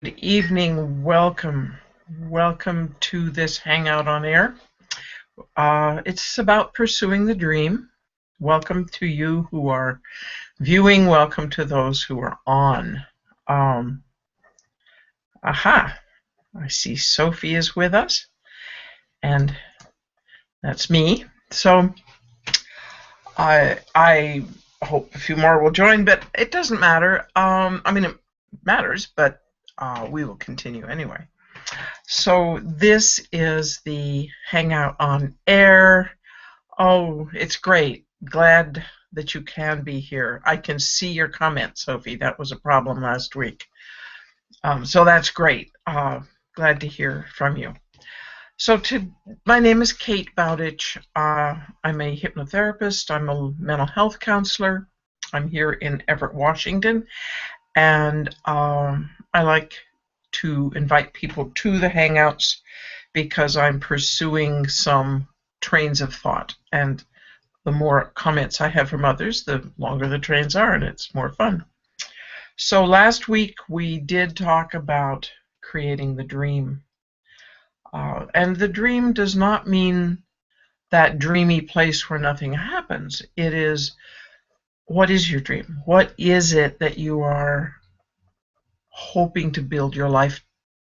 Good evening. Welcome to this Hangout on Air. It's about pursuing the dream. Welcome to you who are viewing. Welcome to those who are on. Um, aha, I see Sophie is with us, and that's me. So I hope a few more will join, but it doesn't matter. It matters, but we will continue anyway. So this is the Hangout on Air. Oh, it's great. Glad that you can be here. I can see your comment, Sophie. That was a problem last week. So that's great. Glad to hear from you. So my name is Kate Bowditch. I'm a hypnotherapist. I'm a mental health counselor. I'm here in Everett, Washington. And I like to invite people to the Hangouts because I'm pursuing some trains of thought. And the more comments I have from others, the longer the trains are, and it's more fun. So last week we did talk about creating the dream. And the dream does not mean that dreamy place where nothing happens. It is, what is your dream? What is it that you are hoping to build your life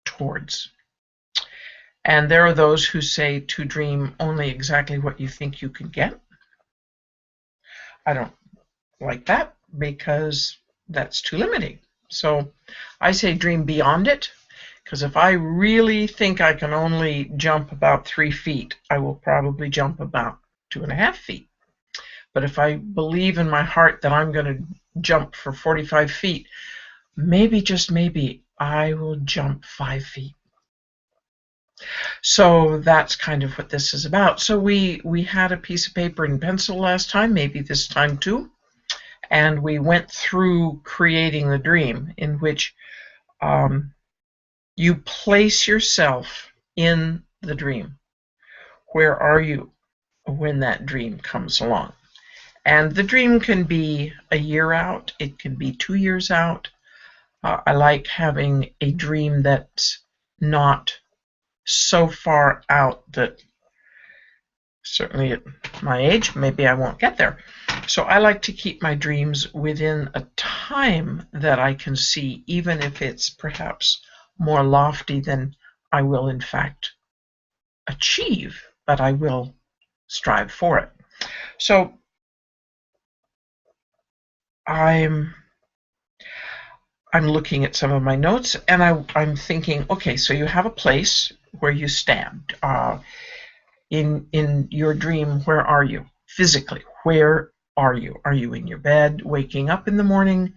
towards? And there are those who say to dream only exactly what you think you can get. I don't like that because that's too limiting. So I say dream beyond it, because if I really think I can only jump about 3 feet, I will probably jump about 2.5 feet. But if I believe in my heart that I'm going to jump for 45 feet, maybe, just maybe, I will jump 5 feet. So that's kind of what this is about. So we had a piece of paper and pencil last time, maybe this time too, and we went through creating the dream, in which you place yourself in the dream. Where are you when that dream comes along? And the dream can be a year out. It can be 2 years out. I like having a dream that's not so far out that, certainly at my age, maybe I won't get there. So I like to keep my dreams within a time that I can see, even if it's perhaps more lofty than I will in fact achieve, but I will strive for it. So I'm looking at some of my notes, and I'm thinking, okay, so you have a place where you stand. In your dream, where are you? Physically, where are you? Are you in your bed, waking up in the morning,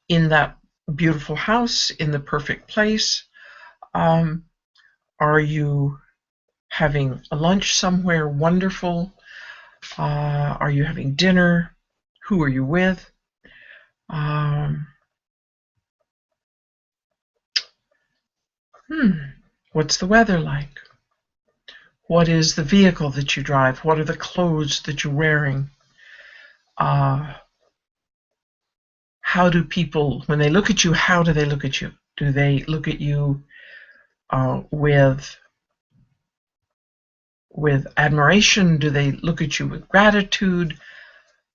in that beautiful house, in the perfect place? Are you having a lunch somewhere wonderful? Are you having dinner? Who are you with? What's the weather like? What is the vehicle that you drive? What are the clothes that you're wearing? How do people, when they look at you, how do they look at you? Do they look at you with admiration? Do they look at you with gratitude?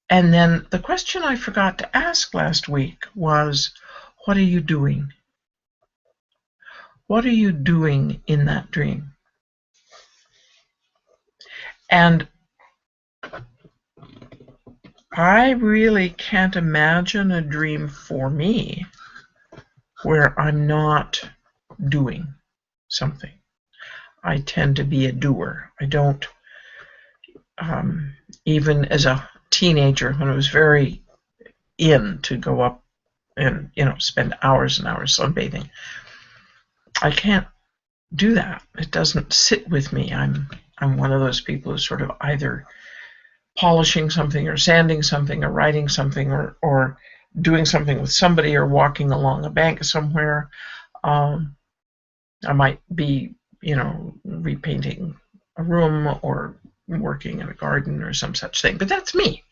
And then the question I forgot to ask last week was, what are you doing? What are you doing in that dream? And I really can't imagine a dream for me where I'm not doing something. I tend to be a doer. I don't, even as a teenager, when I was very in to go up and spend hours and hours sunbathing, I can't do that. It doesn't sit with me. I'm one of those people who's sort of either polishing something or sanding something or writing something or doing something with somebody or walking along a bank somewhere. I might be, repainting a room or working in a garden or some such thing. But that's me.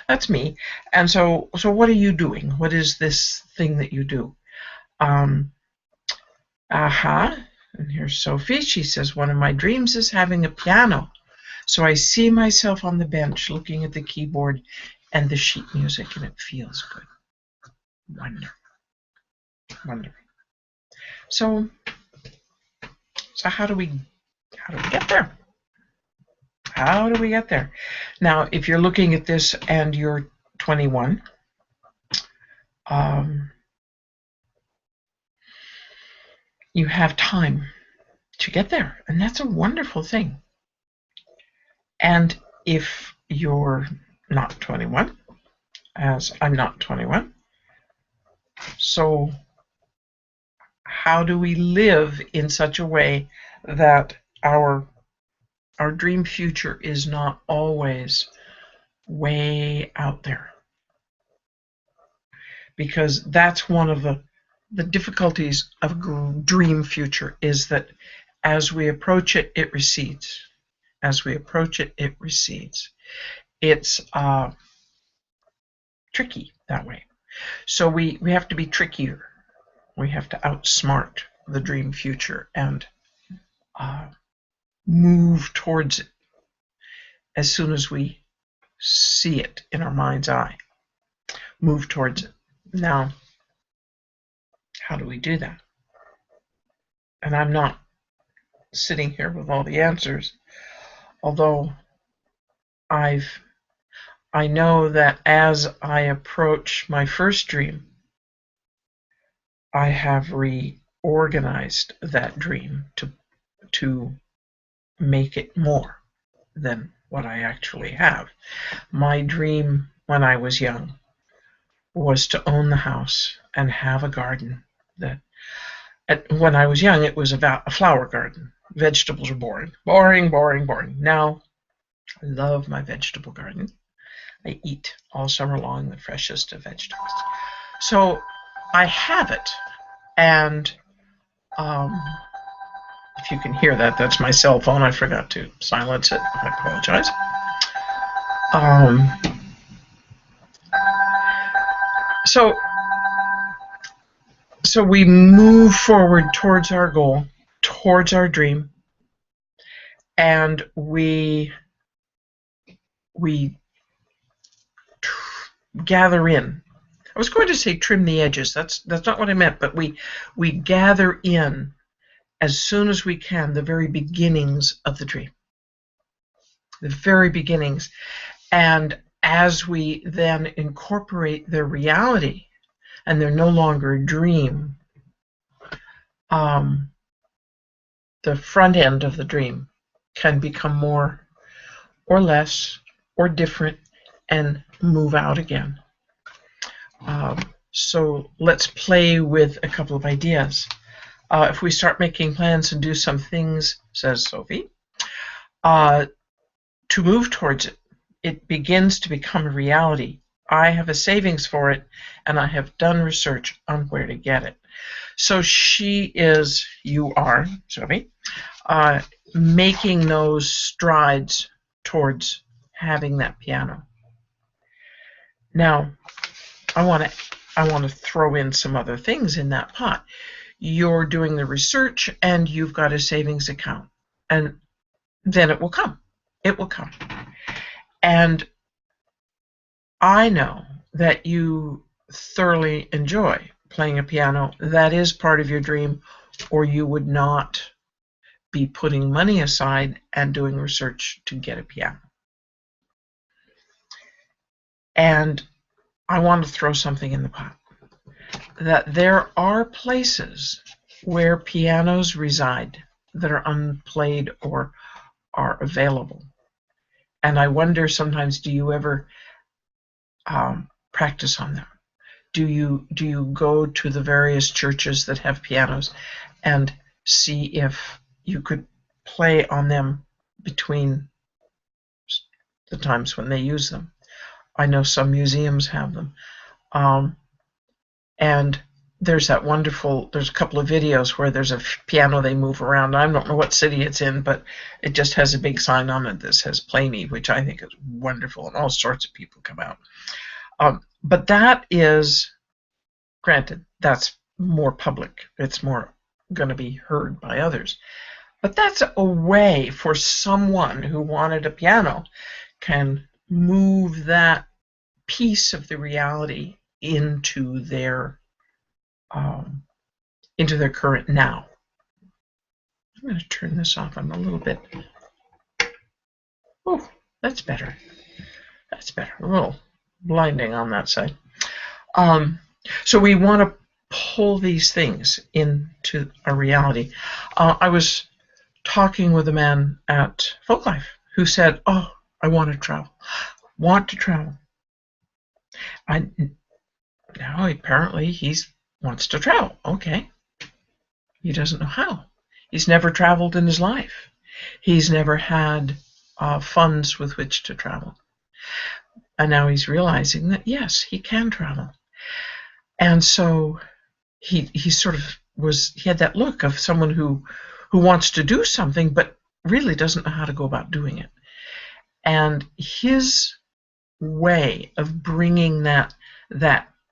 That's me. And so what are you doing? What is this thing that you do? Aha. And here's Sophie. She says, one of my dreams is having a piano. So I see myself on the bench looking at the keyboard and the sheet music, and it feels good. Wonderful. So how do we get there? How do we get there? Now, if you're looking at this and you're 21, you have time to get there, and that's a wonderful thing. And if you're not 21, as I'm not 21, so how do we live in such a way that our dream future is not always way out there? Because that's one of the difficulties of a dream future, is that as we approach it, it recedes. As we approach it, it recedes. It's tricky that way. So we have to be trickier. We have to outsmart the dream future and move towards it as soon as we see it in our mind's eye. Move towards it. Now, how do we do that? And I'm not sitting here with all the answers, although I know that as I approach my first dream, I have reorganized that dream to make it more than what I actually have. My dream when I was young was to own the house and have a garden. When I was young, it was about a flower garden. Vegetables were boring. Now, I love my vegetable garden. I eat all summer long the freshest of vegetables. So I have it, and if you can hear that, that's my cell phone. I forgot to silence it. I apologize. So we move forward towards our goal, towards our dream, and we gather in. I was going to say trim the edges. That's not what I meant, but we gather in as soon as we can the very beginnings of the dream. The very beginnings. And as we then incorporate their reality, and they're no longer a dream, the front end of the dream can become more or less or different and move out again. So let's play with a couple of ideas. If we start making plans and do some things, says Sophie, to move towards it, it begins to become a reality. I have a savings for it, and I have done research on where to get it. So you are, Sophie, making those strides towards having that piano. Now, I want to throw in some other things in that pot. You're doing the research, and you've got a savings account, and then it will come. It will come. And I know that you thoroughly enjoy playing a piano. That is part of your dream, or you would not be putting money aside and doing research to get a piano. And I want to throw something in the pot. That there are places where pianos reside that are unplayed or are available. And I wonder sometimes, do you ever practice on them? Do you go to the various churches that have pianos and see if you could play on them between the times when they use them? I know some museums have them. And there's a couple of videos where there's a piano they move around. I don't know what city it's in, but it just has a big sign on it that says "Play Me," which I think is wonderful, and all sorts of people come out. But that is, granted, that's more public. It's more going to be heard by others. But that's a way for someone who wanted a piano can move that piece of the reality into their current now. I'm going to turn this off. I'm a little bit. Oh, that's better. That's better. A little blinding on that side. So we want to pull these things into a reality. I was talking with a man at Folklife who said, "Oh, I want to travel. Want to travel." Now apparently he wants to travel. Okay. He doesn't know how. He's never traveled in his life. He's never had funds with which to travel. And now he's realizing that, yes, he can travel. And so he sort of he had that look of someone who wants to do something but really doesn't know how to go about doing it. And his way of bringing that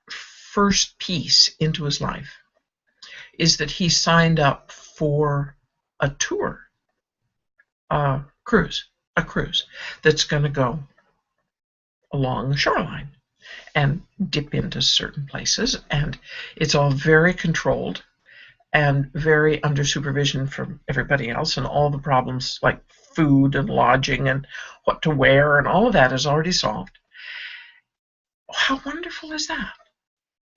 first piece into his life is that he signed up for a tour, a cruise that's going to go along the shoreline and dip into certain places, and it's all very controlled and very under supervision from everybody else, and all the problems like food and lodging and what to wear and all of that is already solved. How wonderful is that?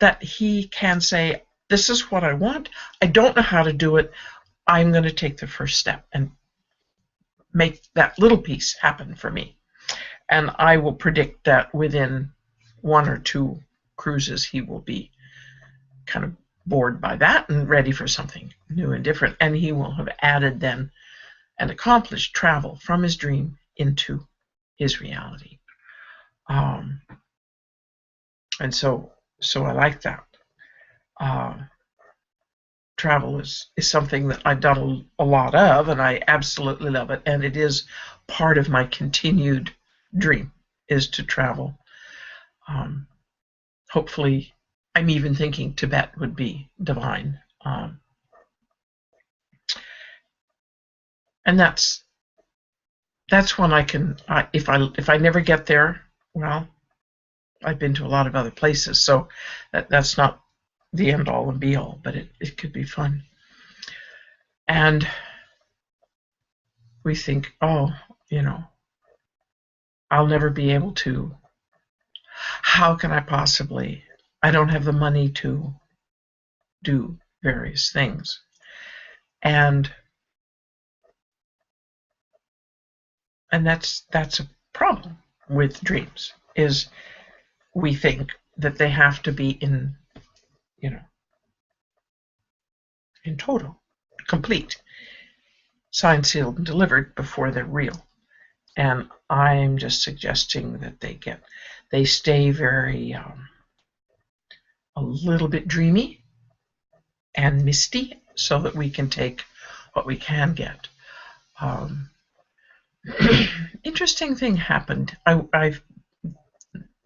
That he can say, this is what I want. I don't know how to do it. I'm going to take the first step and make that little piece happen for me. And I will predict that within 1 or 2 cruises, he will be kind of bored by that and ready for something new and different. And he will have added then and accomplished travel from his dream into his reality. And so I like that. Travel is something that I've done a lot of, and I absolutely love it. And it is part of my continued dream is to travel. Hopefully, I'm even thinking Tibet would be divine. And that's when I can. If I never get there, well, I've been to a lot of other places, so that's not the end all and be all, but it could be fun. And we think, oh, I'll never be able to. How can I possibly? I don't have the money to do various things. And that's a problem with dreams, is we think that they have to be in total, complete, signed, sealed, and delivered before they're real. And I'm just suggesting that they stay very a little bit dreamy and misty, so that we can take what we can get. Interesting thing happened. I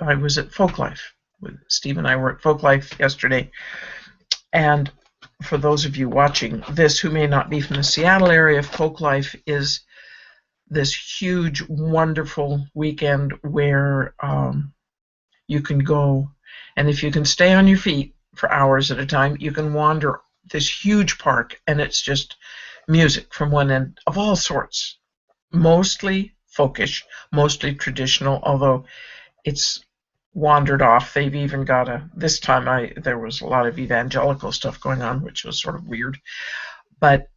was at Folklife. Steve and I were at Folklife yesterday, and for those of you watching this who may not be from the Seattle area, Folklife is this huge, wonderful weekend where you can go, and if you can stay on your feet for hours at a time, you can wander this huge park, and it's just music from one end of all sorts, mostly folkish, mostly traditional, although it's wandered off. They've even got this time there was a lot of evangelical stuff going on, which was sort of weird, but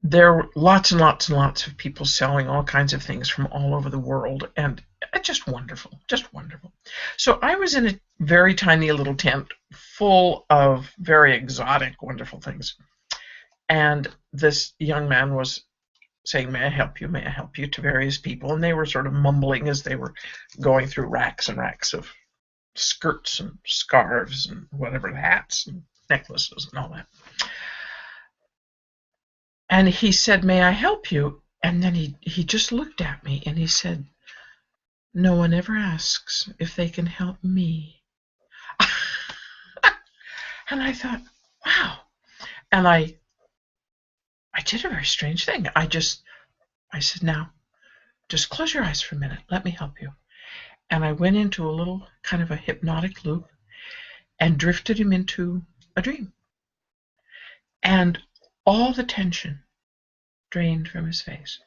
there were lots and lots and lots of people selling all kinds of things from all over the world, and just wonderful, just wonderful. So I was in a very tiny little tent full of very exotic, wonderful things, and this young man was saying, may I help you, to various people, and they were sort of mumbling as they were going through racks and racks of skirts and scarves and whatever, hats and necklaces and all that. And he said, may I help you? And then he just looked at me and he said, no one ever asks if they can help me. And I thought, wow. And I did a very strange thing. I said, now, just close your eyes for a minute. Let me help you. And I went into a little kind of a hypnotic loop and drifted him into a dream. And all the tension drained from his face.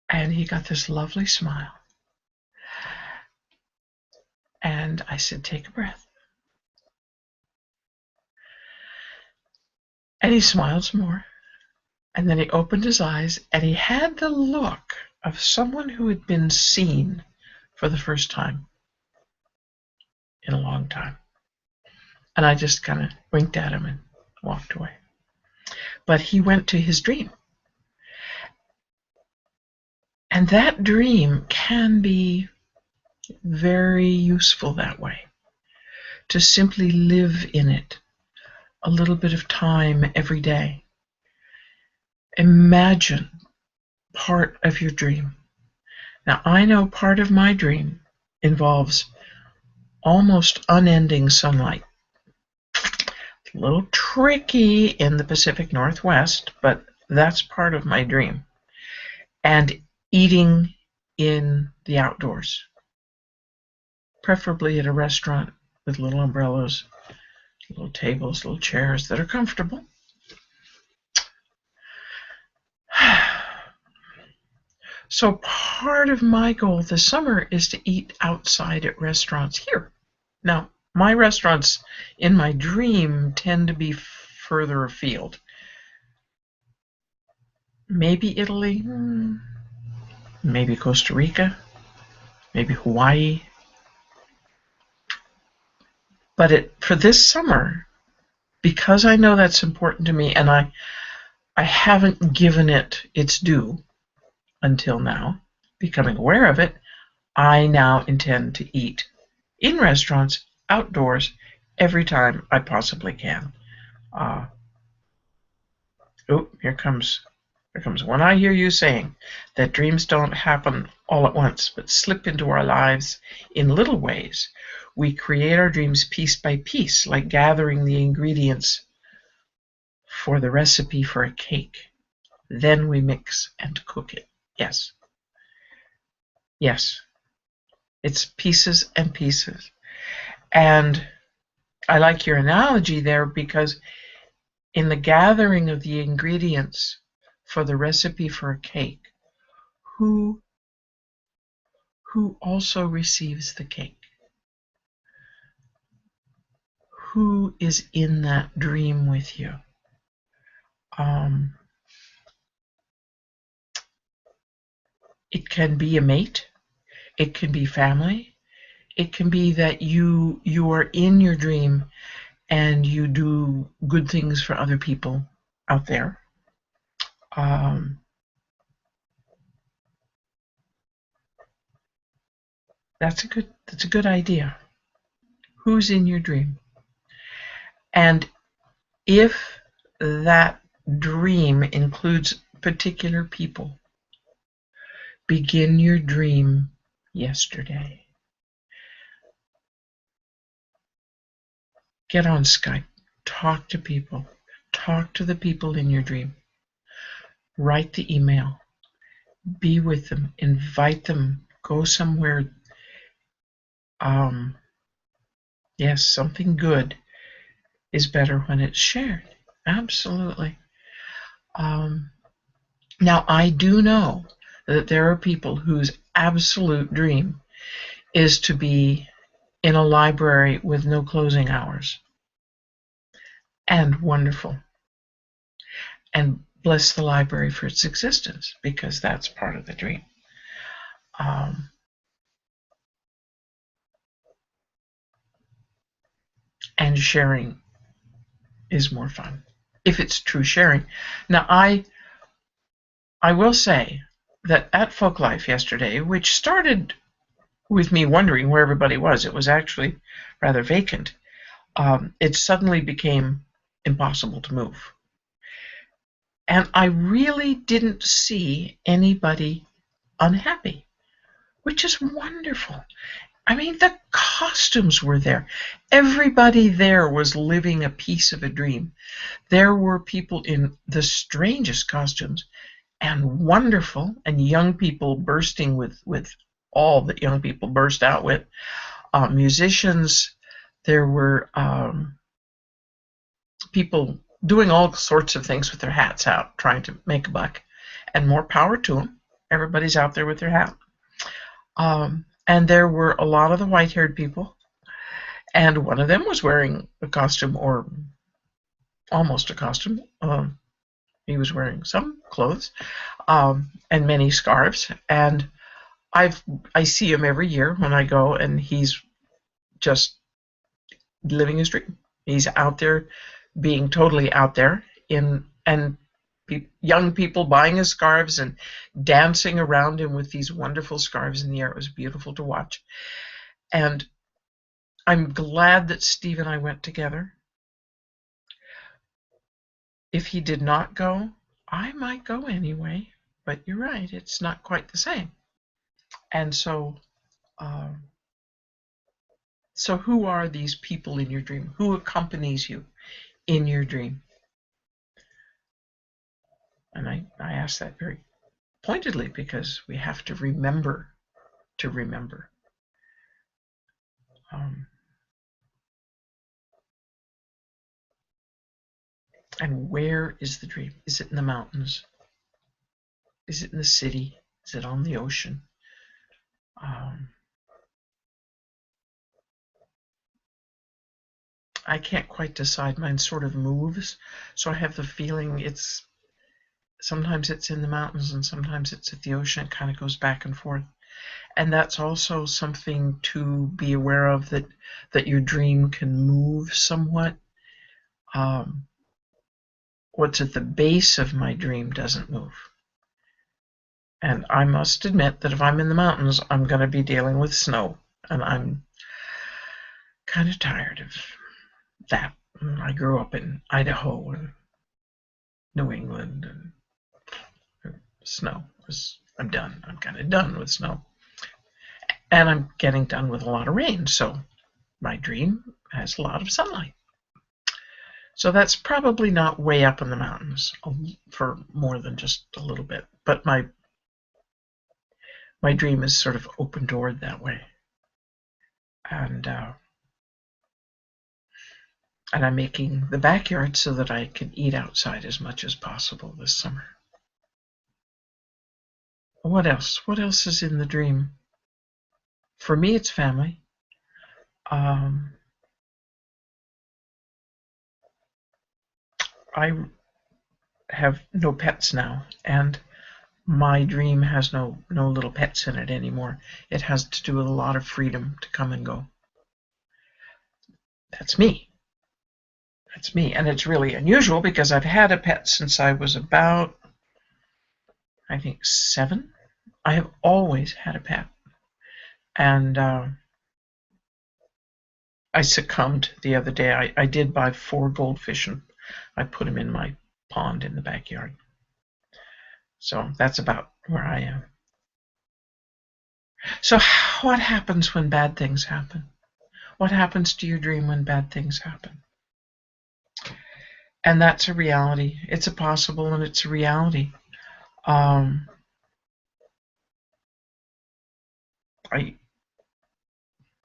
And he got this lovely smile. And I said, take a breath. And he smiled some more. And then he opened his eyes, and he had the look of someone who had been seen for the first time in a long time. And I just kind of winked at him and walked away. But he went to his dream. And that dream can be very useful that way, to simply live in it a little bit of time every day. Imagine part of your dream. Now, I know part of my dream involves almost unending sunlight. It's a little tricky in the Pacific Northwest, but that's part of my dream. And eating in the outdoors, preferably at a restaurant with little umbrellas, little tables, little chairs that are comfortable. So part of my goal this summer is to eat outside at restaurants here. Now, my restaurants in my dream tend to be further afield. Maybe Italy, maybe Costa Rica, maybe Hawaii. But for this summer, because I know that's important to me, and I haven't given it its due until now, becoming aware of it, I now intend to eat in restaurants, outdoors, every time I possibly can. Here comes when I hear you saying that dreams don't happen all at once, but slip into our lives in little ways. We create our dreams piece by piece, like gathering the ingredients for the recipe for a cake. Then we mix and cook it. Yes. Yes. It's pieces and pieces. And I like your analogy there, because in the gathering of the ingredients for the recipe for a cake, who also receives the cake? Who is in that dream with you? It can be a mate. It can be family. It can be that you are in your dream and you do good things for other people out there. That's a good idea. Who's in your dream? And if that dream includes particular people, begin your dream yesterday. Get on Skype. Talk to people. Talk to the people in your dream. Write the email. Be with them. Invite them. Go somewhere. Yes, something good is better when it's shared. Absolutely. Now, I do know that there are people whose absolute dream is to be in a library with no closing hours. And wonderful. And bless the library for its existence, because that's part of the dream. And sharing is more fun, if it's true sharing. Now, I will say that at Folklife yesterday, which started with me wondering where everybody was, it was actually rather vacant, it suddenly became impossible to move. And I really didn't see anybody unhappy, which is wonderful. I mean, the costumes were there. Everybody there was living a piece of a dream. There were people in the strangest costumes and wonderful, and young people bursting with all that young people burst out with. Musicians, there were people doing all sorts of things with their hats out, trying to make a buck, and more power to them. Everybody's out there with their hat. And there were a lot of the white-haired people, and one of them was wearing a costume, or almost a costume. He was wearing some clothes and many scarves, and I see him every year when I go, and he's just living his dream. He's out there, being totally out there, and young people buying his scarves and dancing around him with these wonderful scarves in the air. It was beautiful to watch. And I'm glad that Steve and I went together. If he did not go, I might go anyway. But you're right, it's not quite the same. And so, so who are these people in your dream? Who accompanies you in your dream? And I ask that very pointedly because we have to remember to remember. And where is the dream? Is it in the mountains? Is it in the city? Is it on the ocean? I can't quite decide. Mine sort of moves, so I have the feeling sometimes it's in the mountains and sometimes it's at the ocean. It kind of goes back and forth. And that's also something to be aware of, that your dream can move somewhat. What's at the base of my dream doesn't move. And I must admit that if I'm in the mountains, I'm going to be dealing with snow. And I'm kind of tired of that. I grew up in Idaho and New England, and snow I'm done. I'm kind of done with snow. And I'm getting done with a lot of rain, so my dream has a lot of sunlight. So that's probably not way up in the mountains for more than just a little bit. But my dream is sort of open-doored that way. And I'm making the backyard so that I can eat outside as much as possible this summer. What else? What else is in the dream? For me, it's family. I have no pets now, and my dream has no little pets in it anymore. It has to do with a lot of freedom to come and go. That's me. That's me. And it's really unusual because I've had a pet since I was about, I think, 7. I have always had a pet. And I succumbed the other day. I did buy 4 goldfish, and I put them in my pond in the backyard. So that's about where I am. So what happens when bad things happen? What happens to your dream when bad things happen? And that's a reality. It's a possible, and it's a reality.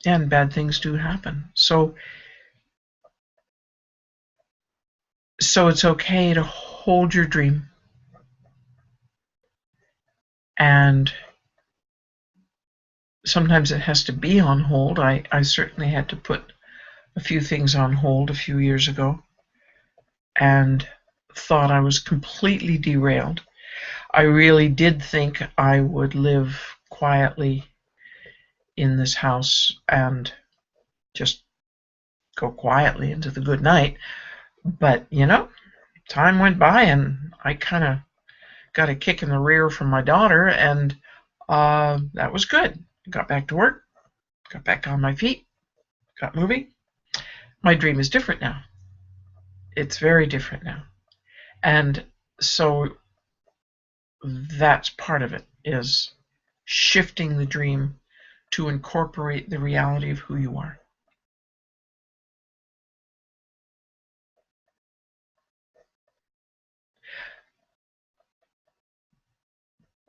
And bad things do happen. So it's okay to hold your dream. And sometimes it has to be on hold. I certainly had to put a few things on hold a few years ago and thought I was completely derailed. I really did think I would live quietly in this house and just go quietly into the good night. But, time went by and I kind of got a kick in the rear from my daughter, and that was good. Got back to work, got back on my feet, got moving. My dream is different now. It's very different now. And so that's part of it, is shifting the dream to incorporate the reality of who you are.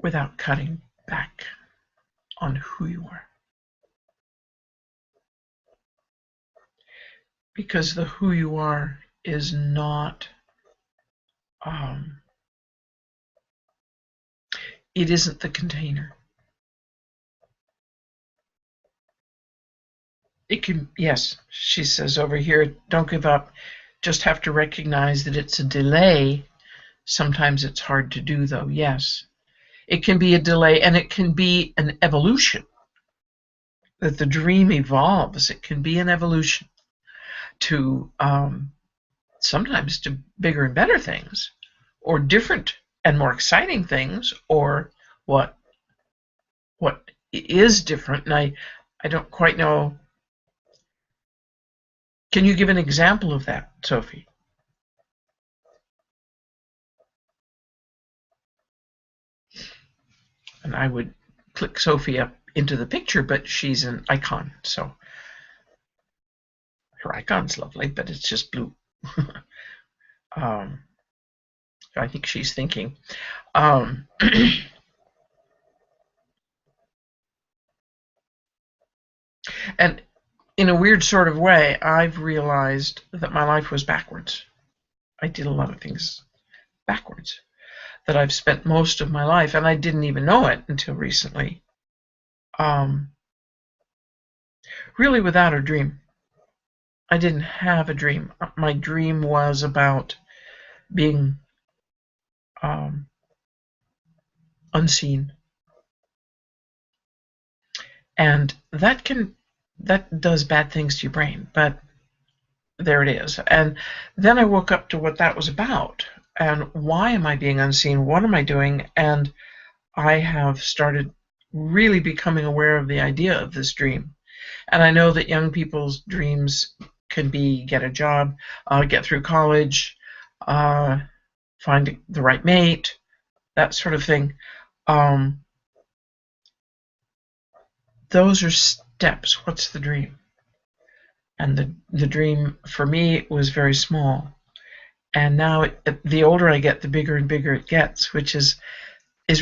Without cutting back on who you are. Because the who you are is not, it isn't the container. It can, yes, she says over here, don't give up. Just have to recognize that it's a delay. Sometimes it's hard to do, though. Yes, it can be a delay, and it can be an evolution. That the dream evolves. It can be an evolution to sometimes to bigger and better things, or different and more exciting things, or what is different. And I don't quite know. Can you give an example of that, Sophie? And I would click Sophie up into the picture, but she's an icon, so her icon's lovely, but it's just blue. I think she's thinking. And in a weird sort of way, I've realized that my life was backwards. I did a lot of things backwards. That I've spent most of my life, and I didn't even know it until recently, really without a dream. I didn't have a dream. My dream was about being unseen. And that does bad things to your brain, but there it is. And then I woke up to what that was about. And why am I being unseen? What am I doing? And I have started really becoming aware of the idea of this dream. And I know that young people's dreams can be get a job, get through college, find the right mate, that sort of thing. Those are steps. What's the dream? And the dream for me was very small. And now the older I get, the bigger and bigger it gets, which is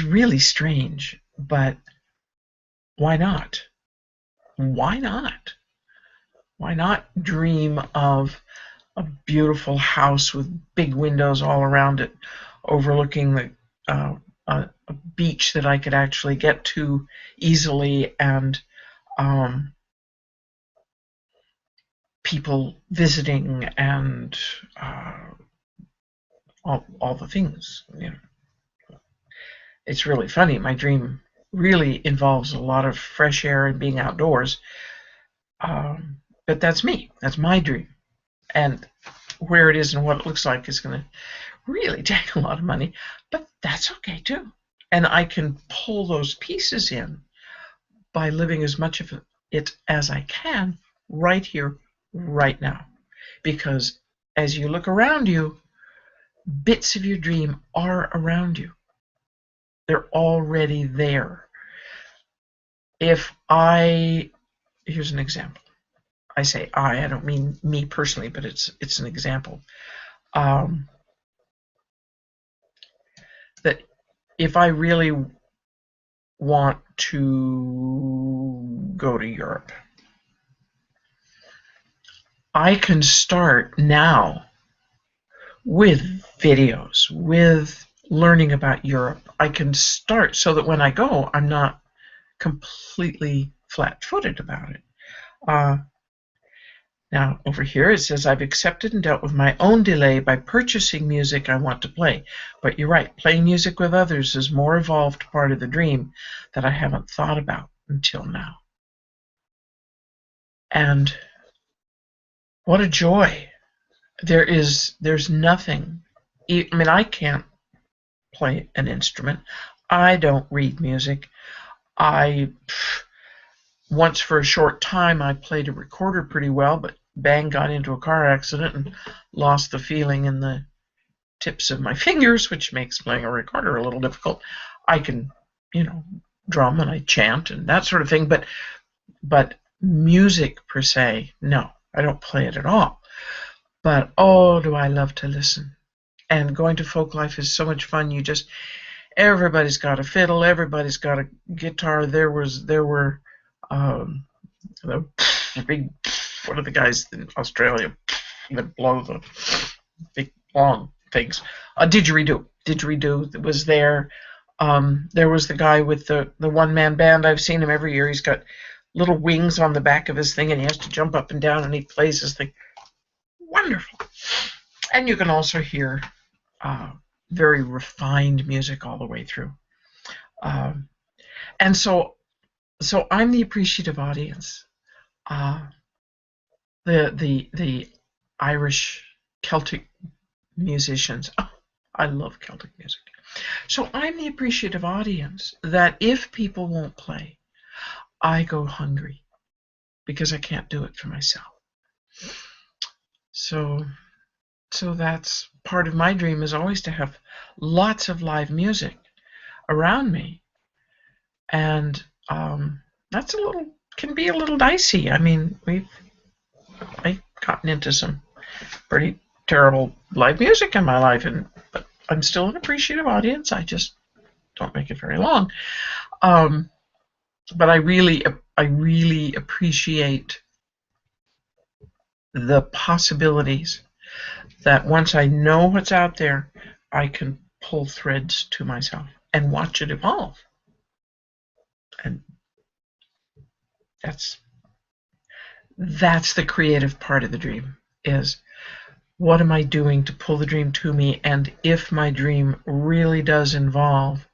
really strange. But why not? Why not? Why not dream of a beautiful house with big windows all around it, overlooking a beach that I could actually get to easily, and people visiting, and all the things. You know, it's really funny. My dream really involves a lot of fresh air and being outdoors. But that's me. That's my dream. And where it is and what it looks like is going to really take a lot of money. But that's okay, too. And I can pull those pieces in by living as much of it as I can right here, right now. Because as you look around you, bits of your dream are around you. They're already there. Here's an example. I say I don't mean me personally, but it's an example. That if I really want to go to Europe, I can start now with videos, with learning about Europe. I can start so that when I go, I'm not completely flat-footed about it. Now, over here it says, I've accepted and dealt with my own delay by purchasing music I want to play. But you're right, playing music with others is more evolved part of the dream that I haven't thought about until now. And what a joy. There's nothing. I mean, I can't play an instrument. I don't read music. Once for a short time I played a recorder pretty well, but bang, got into a car accident and lost the feeling in the tips of my fingers, which makes playing a recorder a little difficult. I can, drum and I chant and that sort of thing, but But music per se, no, I don't play it at all. But oh, do I love to listen. And going to folk life is so much fun. Everybody's got a fiddle, everybody's got a guitar. There were the big, what are the guys in Australia that blow the big long things? Didgeridoo was there. There was the guy with the one-man band. I've seen him every year. He's got little wings on the back of his thing, and he has to jump up and down, and he plays his thing. Wonderful. And you can also hear very refined music all the way through. And so I'm the appreciative audience. The Irish Celtic musicians. Oh, I love Celtic music. So I'm the appreciative audience that if people won't play, I go hungry because I can't do it for myself. So that's part of my dream, is always to have lots of live music around me. And that's can be a little dicey. I mean, I've gotten into some pretty terrible live music in my life, but I'm still an appreciative audience. I just don't make it very long. But I really appreciate the possibilities that once I know what's out there, I can pull threads to myself and watch it evolve. And that's the creative part of the dream, is what am I doing to pull the dream to me? And if my dream really does involve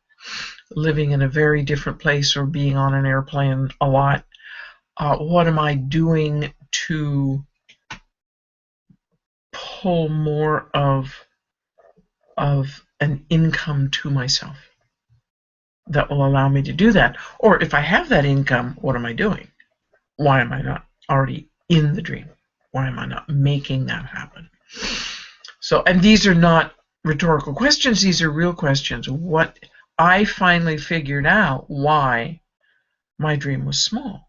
living in a very different place or being on an airplane a lot, what am I doing to pull more of an income to myself that will allow me to do that? Or if I have that income, what am I doing? Why am I not already in the dream? Why am I not making that happen? So, and these are not rhetorical questions, these are real questions. What I finally figured out why my dream was small.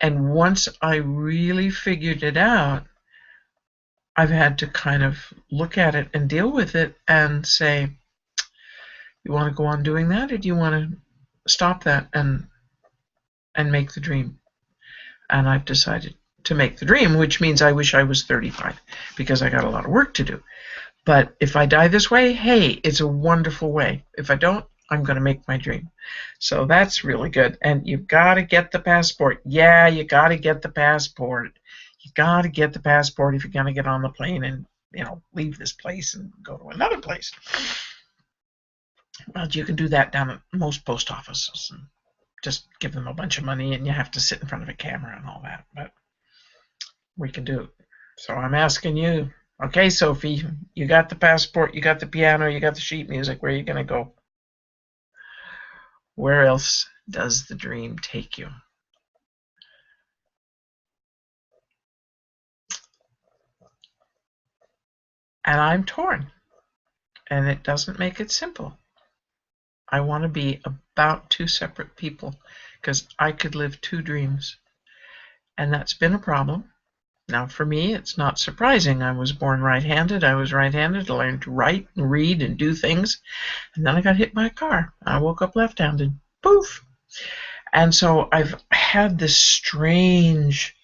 And once I really figured it out, I've had to kind of look at it and deal with it and say, you want to go on doing that, or do you want to stop that and make the dream? And I've decided to make the dream, which means I wish I was 35, because I got a lot of work to do. But if I die this way, hey, it's a wonderful way. If I don't, I'm going to make my dream. So that's really good. And you've got to get the passport. Yeah, you got to get the passport. You got to get the passport if you're going to get on the plane and, leave this place and go to another place. Well, you can do that down at most post offices and just give them a bunch of money, and you have to sit in front of a camera and all that. But we can do it. So I'm asking you, okay, Sophie, you got the passport, you got the piano, you got the sheet music. Where are you going to go? Where else does the dream take you? And I'm torn, and it doesn't make it simple. I want to be about two separate people, because I could live two dreams, and that's been a problem. Now, for me, it's not surprising. I was born right-handed. I was right-handed. I learned to write and read and do things, and then I got hit by a car. I woke up left-handed. Poof! And so I've had this strange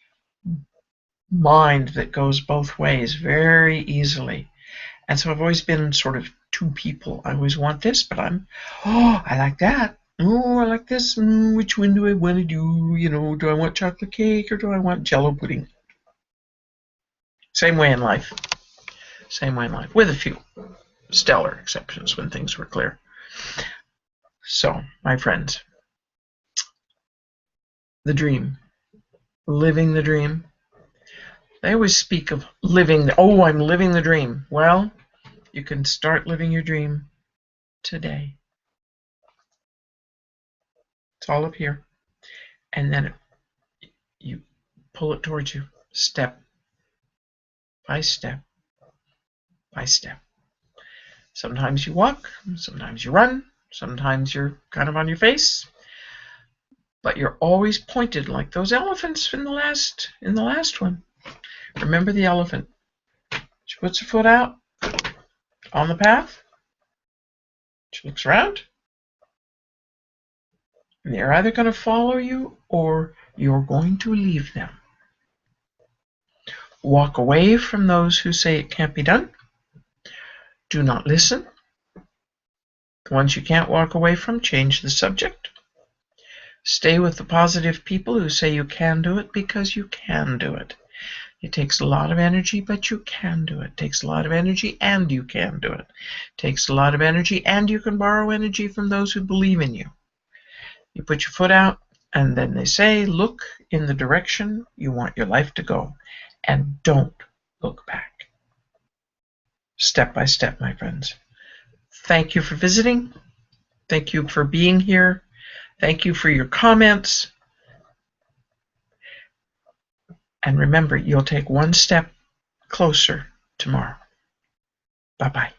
mind that goes both ways very easily. And so I've always been sort of two people. I always want this, but I like that. Oh, I like this. Which one do I want to do? Do I want chocolate cake or do I want Jell-O pudding? Same way in life. Same way in life, with a few stellar exceptions when things were clear. So, my friends, the dream, living the dream. They always speak of living, I'm living the dream. Well, you can start living your dream today. It's all up here. And then you pull it towards you, step by step by step. Sometimes you walk, sometimes you run, sometimes you're kind of on your face. but you're always pointed like those elephants in the last one. Remember the elephant. She puts her foot out on the path. She looks around. And they're either going to follow you or you're going to leave them. Walk away from those who say it can't be done. Do not listen. The ones you can't walk away from, change the subject. Stay with the positive people who say you can do it, because you can do it. It takes a lot of energy, but you can do it. It takes a lot of energy, and you can do it. It takes a lot of energy, and you can borrow energy from those who believe in you. You put your foot out, and then they say, look in the direction you want your life to go, and don't look back. Step by step, my friends. Thank you for visiting. Thank you for being here. Thank you for your comments. And remember, you'll take one step closer tomorrow. Bye-bye.